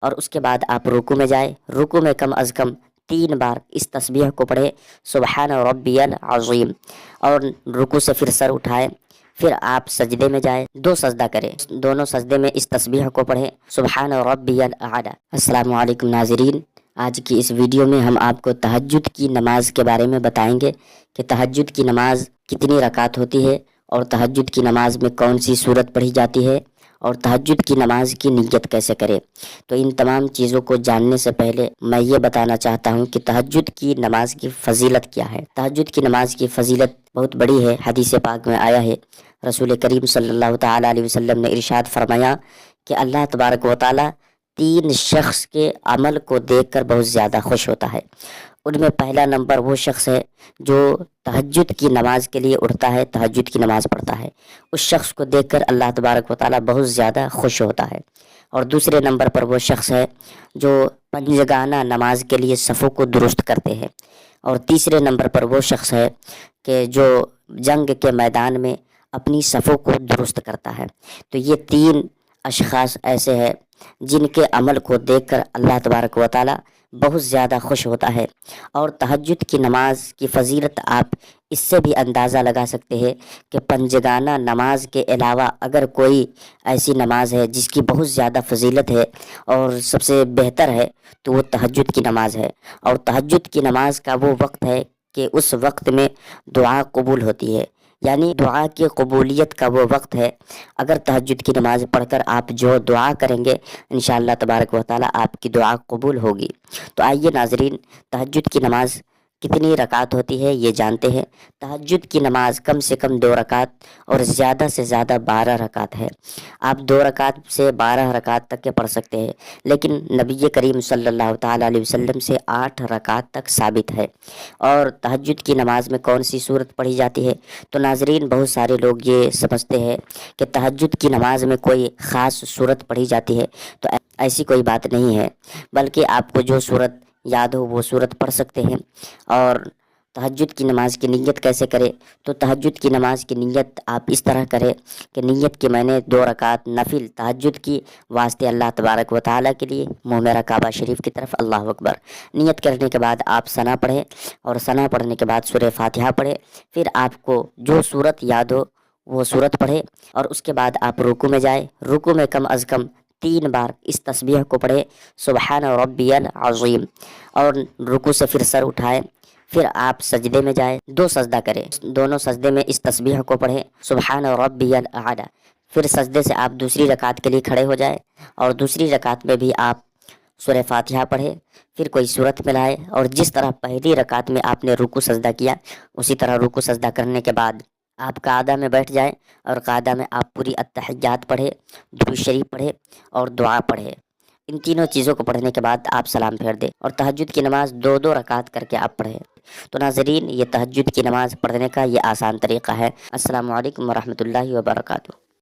اور اس کے بعد آپ رکوع میں جائیں، رکوع میں کم از کم 3 بار اس تسبیح کو پڑھے، سبحان ربی العظیم، اور رکوع سے پھر سر اٹھائیں، پھر آپ سجدے میں جائیں، 2 سجدہ کریں، دونوں سجدے میں اس تسبیح کو پڑھیں، سبحان ربی الاعلی۔ السلام علیکم ناظرین، آج کی اس ویڈیو میں ہم آپ کو تہجد کی نماز کے بارے میں بتائیں گے کہ تہجد کی نماز کتنی رکعت ہوتی ہے، اور تہجد کی نماز میں کون سی سورت پڑھی جاتی ہے، اور تہجد کی نماز کی نیت کیسے کرے۔ تو ان تمام چیزوں کو جاننے سے پہلے میں یہ بتانا چاہتا ہوں کہ تہجد کی نماز کی فضیلت کیا ہے۔ تہجد کی نماز کی فضیلت بہت بڑی ہے، حدیث پاک میں آیا ہے، رسول کریم صلی اللہ تعالیٰ علیہ وسلم نے ارشاد فرمایا کہ اللہ تبارک و تعالیٰ 3 شخص کے عمل کو دیکھ کر بہت زیادہ خوش ہوتا ہے۔ ان میں پہلا نمبر وہ شخص ہے جو تہجد کی نماز کے لیے اٹھتا ہے، تہجد کی نماز پڑھتا ہے، اس شخص کو دیکھ کر اللہ تبارک و تعالیٰ بہت زیادہ خوش ہوتا ہے۔ اور دوسرے نمبر پر وہ شخص ہے جو پنجگانہ نماز کے لیے صفوں کو درست کرتے ہیں۔ اور تیسرے نمبر پر وہ شخص ہے کہ جو جنگ کے میدان میں اپنی صفوں کو درست کرتا ہے۔ تو یہ 3 اشخاص ایسے ہیں جن کے عمل کو دیکھ کر اللہ تبارک و تعالیٰ بہت زیادہ خوش ہوتا ہے۔ اور تہجد کی نماز کی فضیلت آپ اس سے بھی اندازہ لگا سکتے ہیں کہ پنجگانہ نماز کے علاوہ اگر کوئی ایسی نماز ہے جس کی بہت زیادہ فضیلت ہے اور سب سے بہتر ہے تو وہ تہجد کی نماز ہے۔ اور تہجد کی نماز کا وہ وقت ہے کہ اس وقت میں دعا قبول ہوتی ہے، یعنی دعا کی قبولیت کا وہ وقت ہے۔ اگر تہجد کی نماز پڑھ کر آپ جو دعا کریں گے انشاءاللہ تبارک و تعالیٰ آپ کی دعا قبول ہوگی۔ تو آئیے ناظرین، تہجد کی نماز کتنی رکعت ہوتی ہے یہ جانتے ہیں۔ تہجد کی نماز کم سے کم 2 رکعت اور زیادہ سے زیادہ 12 رکعت ہے۔ آپ 2 رکعت سے 12 رکعت تک کے پڑھ سکتے ہیں، لیکن نبی کریم صلی اللہ تعالیٰ علیہ وسلم سے 8 رکعت تک ثابت ہے۔ اور تہجد کی نماز میں کون سی سورت پڑھی جاتی ہے؟ تو ناظرین، بہت سارے لوگ یہ سمجھتے ہیں کہ تہجد کی نماز میں کوئی خاص سورت پڑھی جاتی ہے، تو ایسی کوئی بات نہیں ہے، بلکہ آپ کو جو سورت یاد ہو وہ سورت پڑھ سکتے ہیں۔ اور تہجد کی نماز کی نیت کیسے کرے؟ تو تہجد کی نماز کی نیت آپ اس طرح کرے کہ نیت کہ میں نے 2 رکعت نفل تہجد کی واسطے اللہ تبارک و تعالیٰ کے لیے منہ میرا کعبہ شریف کی طرف، اللہ اکبر۔ نیت کرنے کے بعد آپ ثنا پڑھیں، اور ثنا پڑھنے کے بعد سورہ فاتحہ پڑھیں، پھر آپ کو جو سورت یاد ہو وہ سورت پڑھے، اور اس کے بعد آپ رکوع میں جائیں، رکوع میں کم از کم 3 بار اس تسبیح کو پڑھے، سبحان ربی العظیم، اور رکوع سے پھر سر اٹھائیں، پھر آپ سجدے میں جائیں، 2 سجدہ کریں، دونوں سجدے میں اس تسبیح کو پڑھیں، سبحان ربی الاعلی۔ پھر سجدے سے آپ دوسری رکعت کے لیے کھڑے ہو جائیں، اور دوسری رکعت میں بھی آپ سورہ فاتحہ پڑھے، پھر کوئی سورت ملائے، اور جس طرح پہلی رکعت میں آپ نے رکوع سجدہ کیا اسی طرح رکوع سجدہ کرنے کے بعد آپ قعدہ میں بیٹھ جائیں، اور قعدہ میں آپ پوری التحیات پڑھے، درود شریف پڑھے اور دعا پڑھے۔ ان تینوں چیزوں کو پڑھنے کے بعد آپ سلام پھیر دیں، اور تہجد کی نماز 2 رکعت کر کے آپ پڑھیں۔ تو ناظرین، یہ تہجد کی نماز پڑھنے کا یہ آسان طریقہ ہے۔ السلام علیکم ورحمۃ اللہ وبرکاتہ۔